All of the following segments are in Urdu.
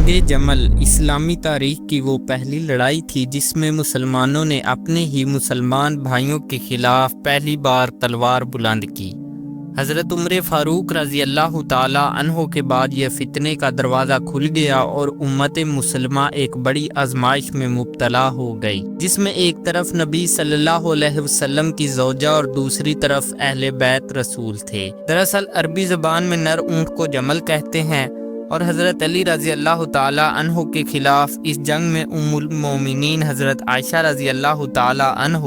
جنگ جمل اسلامی تاریخ کی وہ پہلی لڑائی تھی جس میں مسلمانوں نے اپنے ہی مسلمان بھائیوں کے خلاف پہلی بار تلوار بلند کی۔ حضرت عمر فاروق رضی اللہ تعالیٰ عنہ کے بعد یہ فتنے کا دروازہ کھل گیا اور امت مسلمہ ایک بڑی آزمائش میں مبتلا ہو گئی، جس میں ایک طرف نبی صلی اللہ علیہ وسلم کی زوجہ اور دوسری طرف اہل بیت رسول تھے۔ دراصل عربی زبان میں نر اونٹ کو جمل کہتے ہیں، اور حضرت علی رضی اللہ تعالیٰ عنہ کے خلاف اس جنگ میں ام المومنین حضرت عائشہ رضی اللہ تعالیٰ عنہ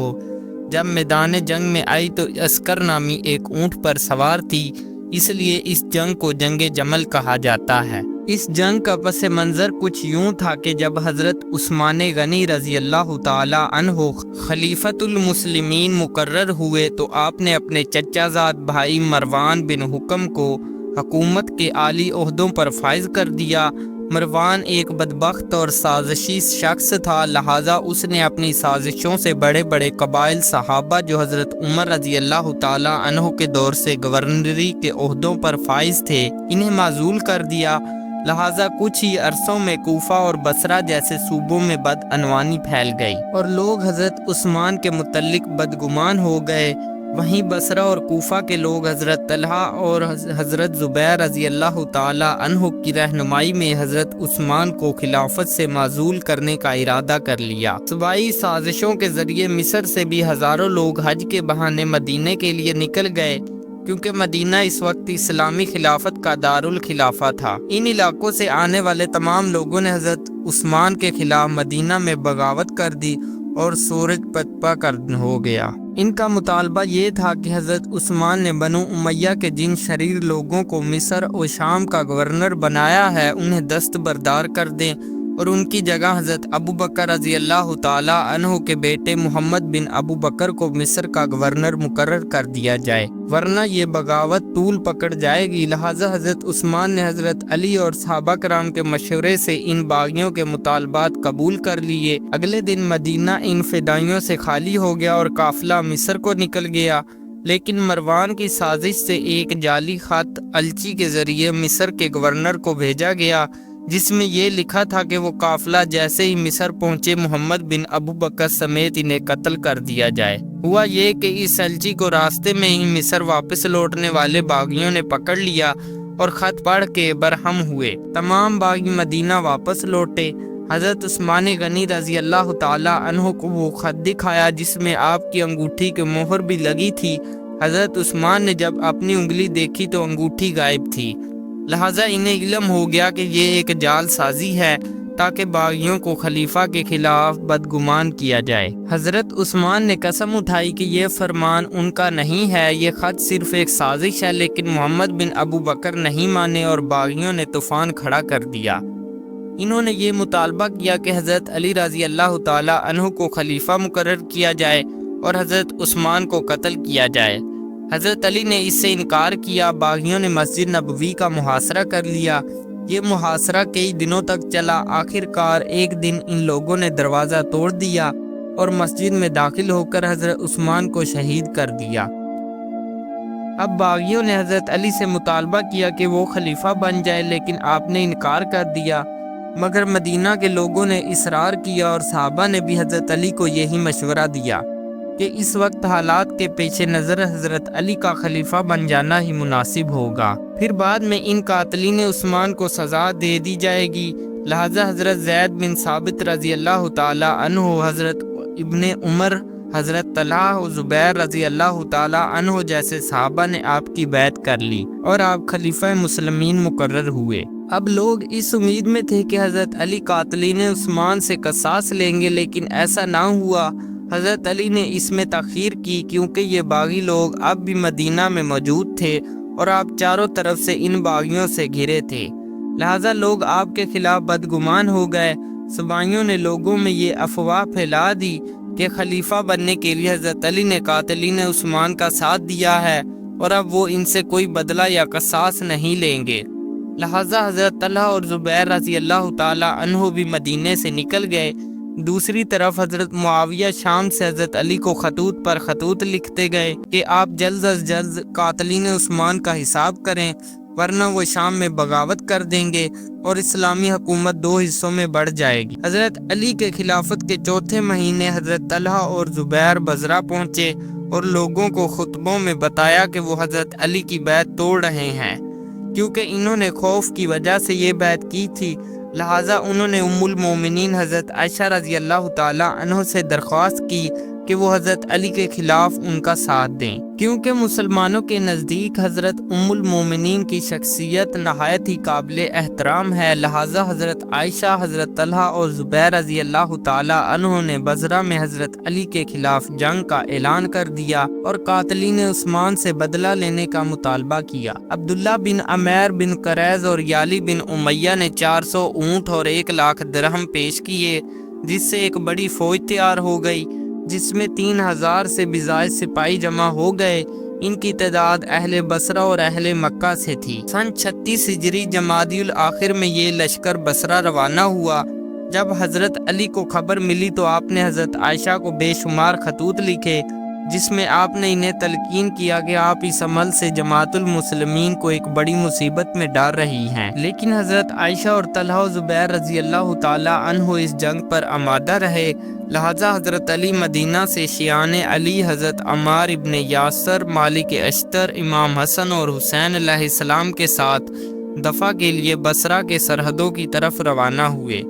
جب میدان جنگ میں آئی تو عسکر نامی ایک اونٹ پر سوار تھی، اس لیے اس جنگ کو جنگ جمل کہا جاتا ہے۔ اس جنگ کا پس منظر کچھ یوں تھا کہ جب حضرت عثمان غنی رضی اللہ تعالیٰ عنہ خلیفۃ المسلمین مقرر ہوئے تو آپ نے اپنے چچا زاد بھائی مروان بن حکم کو حکومت کے عالی عہدوں پر فائز کر دیا۔ مروان ایک بدبخت اور سازشی شخص تھا، لہٰذا اس نے اپنی سازشوں سے بڑے بڑے قبائل صحابہ جو حضرت عمر رضی اللہ تعالیٰ عنہ کے دور سے گورنری کے عہدوں پر فائز تھے، انہیں معزول کر دیا۔ لہٰذا کچھ ہی عرصوں میں کوفہ اور بصرہ جیسے صوبوں میں بدعنوانی پھیل گئی اور لوگ حضرت عثمان کے متعلق بدگمان ہو گئے۔ وہیں بصرہ اور کوفہ کے لوگ حضرت طلحہ اور حضرت زبیر رضی اللہ تعالی عنہ کی رہنمائی میں حضرت عثمان کو خلافت سے معزول کرنے کا ارادہ کر لیا۔ صوبائی سازشوں کے ذریعے مصر سے بھی ہزاروں لوگ حج کے بہانے مدینے کے لیے نکل گئے، کیونکہ مدینہ اس وقت اسلامی خلافت کا دارالخلافہ تھا۔ ان علاقوں سے آنے والے تمام لوگوں نے حضرت عثمان کے خلاف مدینہ میں بغاوت کر دی اور سورج پتپا ہو گیا۔ ان کا مطالبہ یہ تھا کہ حضرت عثمان نے بنو امیہ کے جن شریر لوگوں کو مصر و شام کا گورنر بنایا ہے انہیں دستبردار کر دیں اور ان کی جگہ حضرت ابو بکر رضی اللہ تعالی عنہ کے بیٹے محمد بن ابو بکر کو مصر کا گورنر مقرر کر دیا جائے، ورنہ یہ بغاوت طول پکڑ جائے گی۔ لہٰذا حضرت عثمان نے حضرت علی اور صحابہ کرام کے مشورے سے ان باغیوں کے مطالبات قبول کر لیے۔ اگلے دن مدینہ ان فدائیوں سے خالی ہو گیا اور قافلہ مصر کو نکل گیا، لیکن مروان کی سازش سے ایک جعلی خط الچی کے ذریعے مصر کے گورنر کو بھیجا گیا، جس میں یہ لکھا تھا کہ وہ قافلہ جیسے ہی مصر پہنچے محمد بن ابو بکر سمیت انہیں قتل کر دیا جائے۔ ہوا یہ کہ اس الچی کو راستے میں ہی مصر واپس لوٹنے والے باغیوں نے پکڑ لیا اور خط پڑھ کے برہم ہوئے۔ تمام باغی مدینہ واپس لوٹے۔ حضرت عثمان غنی رضی اللہ تعالی عنہ کو وہ خط دکھایا جس میں آپ کی انگوٹھی کی مہر بھی لگی تھی۔ حضرت عثمان نے جب اپنی انگلی دیکھی تو انگوٹھی غائب تھی، لہٰذا انہیں علم ہو گیا کہ یہ ایک جال سازی ہے تاکہ باغیوں کو خلیفہ کے خلاف بدگمان کیا جائے۔ حضرت عثمان نے قسم اٹھائی کہ یہ فرمان ان کا نہیں ہے، یہ خط صرف ایک سازش ہے، لیکن محمد بن ابو بکر نہیں مانے اور باغیوں نے طوفان کھڑا کر دیا۔ انہوں نے یہ مطالبہ کیا کہ حضرت علی رضی اللہ تعالی عنہ کو خلیفہ مقرر کیا جائے اور حضرت عثمان کو قتل کیا جائے۔ حضرت علی نے اس سے انکار کیا۔ باغیوں نے مسجد نبوی کا محاصرہ کر لیا۔ یہ محاصرہ کئی دنوں تک چلا۔ آخر کار ایک دن ان لوگوں نے دروازہ توڑ دیا اور مسجد میں داخل ہو کر حضرت عثمان کو شہید کر دیا۔ اب باغیوں نے حضرت علی سے مطالبہ کیا کہ وہ خلیفہ بن جائے، لیکن آپ نے انکار کر دیا، مگر مدینہ کے لوگوں نے اصرار کیا اور صحابہ نے بھی حضرت علی کو یہی مشورہ دیا کہ اس وقت حالات کے پیش نظر حضرت علی کا خلیفہ بن جانا ہی مناسب ہوگا، پھر بعد میں ان قاتلین عثمان کو سزا دے دی جائے گی۔ لہٰذا حضرت زید بن ثابت رضی اللہ تعالی عنہ، حضرت ابن عمر، حضرت طلحہ و زبیر رضی اللہ تعالی عنہ جیسے صحابہ نے آپ کی بیعت کر لی اور آپ خلیفہ مسلمین مقرر ہوئے۔ اب لوگ اس امید میں تھے کہ حضرت علی قاتلین عثمان سے قصاص لیں گے، لیکن ایسا نہ ہوا۔ حضرت علی نے اس میں تاخیر کی کیونکہ یہ باغی لوگ اب بھی مدینہ میں موجود تھے اور آپ چاروں طرف سے ان باغیوں سے گھرے تھے، لہٰذا لوگ آپ کے خلاف بدگمان ہو گئے۔ صوبائیوں نے لوگوں میں یہ افواہ پھیلا دی کہ خلیفہ بننے کے لیے حضرت علی نے قاتلین عثمان کا ساتھ دیا ہے اور اب وہ ان سے کوئی بدلہ یا قصاص نہیں لیں گے۔ لہٰذا حضرت طلحہ اور زبیر رضی اللہ تعالی عنہ بھی مدینے سے نکل گئے۔ دوسری طرف حضرت معاویہ شام سے حضرت علی کو خطوط پر خطوط لکھتے گئے کہ آپ جلد از جلد قاتلین عثمان کا حساب کریں ورنہ وہ شام میں بغاوت کر دیں گے اور اسلامی حکومت 2 حصوں میں بڑھ جائے گی۔ حضرت علی کے خلافت کے چوتھے مہینے حضرت طلحہ اور زبیر بصرہ پہنچے اور لوگوں کو خطبوں میں بتایا کہ وہ حضرت علی کی بیعت توڑ رہے ہیں، کیونکہ انہوں نے خوف کی وجہ سے یہ بیعت کی تھی۔ لہٰذا انہوں نے ام المومنین حضرت عائشہ رضی اللہ تعالی عنہ سے درخواست کی کہ وہ حضرت علی کے خلاف ان کا ساتھ دیں، کیونکہ مسلمانوں کے نزدیک حضرت ام المومنین کی شخصیت نہایت ہی قابل احترام ہے۔ لہٰذا حضرت عائشہ، حضرت طلحہ اور زبیر رضی اللہ تعالی عنہ نے بصرہ میں حضرت علی کے خلاف جنگ کا اعلان کر دیا اور قاتلین عثمان سے بدلہ لینے کا مطالبہ کیا۔ عبداللہ بن عمیر بن قریظ اور یالی بن امیہ نے 400 اونٹ اور 1 لاکھ درہم پیش کیے، جس سے ایک بڑی فوج تیار ہو گئی، جس میں 3000 سے بھی زائد سپاہی جمع ہو گئے۔ ان کی تعداد اہل بصرہ اور اہل مکہ سے تھی۔ سن 36 ہجری جمادی الاخر میں یہ لشکر بصرہ روانہ ہوا۔ جب حضرت علی کو خبر ملی تو آپ نے حضرت عائشہ کو بے شمار خطوط لکھے، جس میں آپ نے انہیں تلقین کیا کہ آپ اس عمل سے جماعت المسلمین کو ایک بڑی مصیبت میں ڈال رہی ہیں۔ لیکن حضرت عائشہ اور طلحہ و زبیر رضی اللہ تعالی عنہ اس جنگ پر آمادہ رہے۔ لہٰذا حضرت علی مدینہ سے شیعان علی حضرت عمار ابن یاسر، مالک اشتر، امام حسن اور حسین علیہ السلام کے ساتھ دفاع کے لیے بصرہ کے سرحدوں کی طرف روانہ ہوئے۔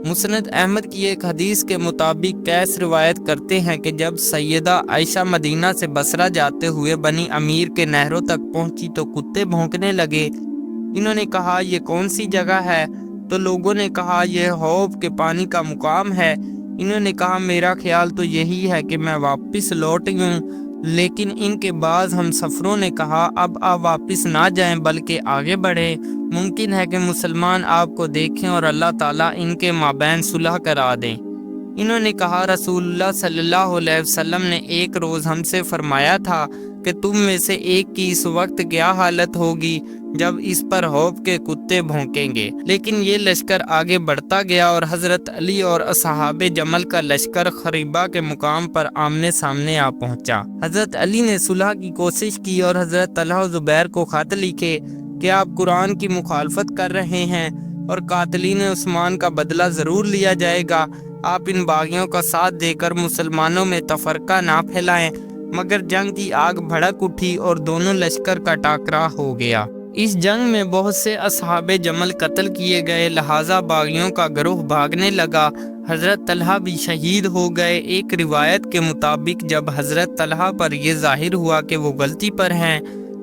مسند احمد کی ایک حدیث کے مطابق قیس روایت کرتے ہیں کہ جب سیدہ عائشہ مدینہ سے بصرہ جاتے ہوئے بنی امیر کے نہروں تک پہنچی تو کتے بھونکنے لگے۔ انہوں نے کہا یہ کون سی جگہ ہے؟ تو لوگوں نے کہا یہ حوض کے پانی کا مقام ہے۔ انہوں نے کہا میرا خیال تو یہی ہے کہ میں واپس لوٹ یوں، لیکن ان کے بعض ہم سفروں نے کہا اب آپ واپس نہ جائیں بلکہ آگے بڑھیں، ممکن ہے کہ مسلمان آپ کو دیکھیں اور اللہ تعالیٰ ان کے مابین صلح کرا دیں۔ انہوں نے کہا رسول اللہ صلی اللہ علیہ وسلم نے ایک روز ہم سے فرمایا تھا کہ تم میں سے ایک کی اس وقت کیا حالت ہوگی جب اس پر حوض کے کتے بھونکیں گے۔ لیکن یہ لشکر آگے بڑھتا گیا اور حضرت علی اور اصحاب جمل کا لشکر خریبہ کے مقام پر آمنے سامنے آ پہنچا۔ حضرت علی نے صلح کی کوشش کی اور حضرت طلحہ و زبیر کو خط لکھے کہ آپ قرآن کی مخالفت کر رہے ہیں اور قاتلین عثمان کا بدلہ ضرور لیا جائے گا۔ آپ ان باغیوں کا ساتھ دے کر مسلمانوں میں تفرقہ نہ پھیلائیں۔ مگر جنگ کی آگ بھڑک اٹھی اور دونوں لشکر کا ٹاکرا ہو گیا۔ اس جنگ میں بہت سے اصحاب جمل قتل کیے گئے، لہٰذا باغیوں کا گروہ بھاگنے لگا۔ حضرت طلحہ بھی شہید ہو گئے۔ ایک روایت کے مطابق جب حضرت طلحہ پر یہ ظاہر ہوا کہ وہ غلطی پر ہیں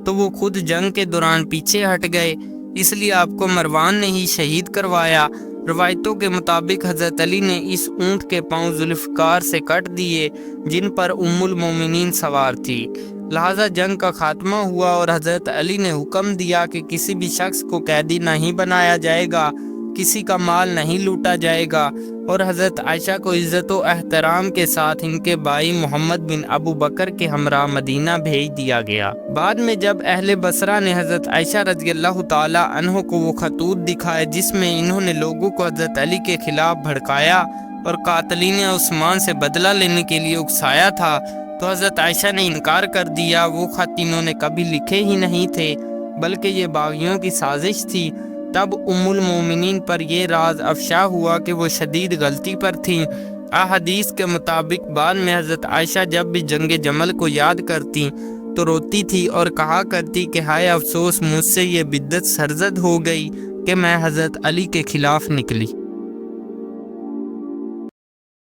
تو وہ خود جنگ کے دوران پیچھے ہٹ گئے، اس لیے آپ کو مروان نے ہی شہید کروایا۔ روایتوں کے مطابق حضرت علی نے اس اونٹ کے پاؤں ذوالفقار سے کٹ دیے جن پر ام المومنین سوار تھی۔ لہٰذا جنگ کا خاتمہ ہوا اور حضرت علی نے حکم دیا کہ کسی بھی شخص کو قیدی نہیں بنایا جائے گا، کسی کا مال نہیں لوٹا جائے گا، اور حضرت عائشہ کو عزت و احترام کے ساتھ ان کے بھائی محمد بن ابو بکر کے ہمراہ مدینہ بھیج دیا گیا۔ بعد میں جب اہل بصرہ نے حضرت عائشہ رضی اللہ تعالی عنہ کو وہ خطوط دکھائے جس میں انہوں نے لوگوں کو حضرت علی کے خلاف بھڑکایا اور قاتلین عثمان سے بدلہ لینے کے لیے اکسایا تھا، تو حضرت عائشہ نے انکار کر دیا۔ وہ خط انہوں نے کبھی لکھے ہی نہیں تھے بلکہ یہ باغیوں کی سازش تھی۔ تب ام المومنین پر یہ راز افشا ہوا کہ وہ شدید غلطی پر تھیں۔ احادیث کے مطابق بعد میں حضرت عائشہ جب بھی جنگ جمل کو یاد کرتی تو روتی تھی اور کہا کرتی کہ ہائے افسوس، مجھ سے یہ بدعت سرزد ہو گئی کہ میں حضرت علی کے خلاف نکلی۔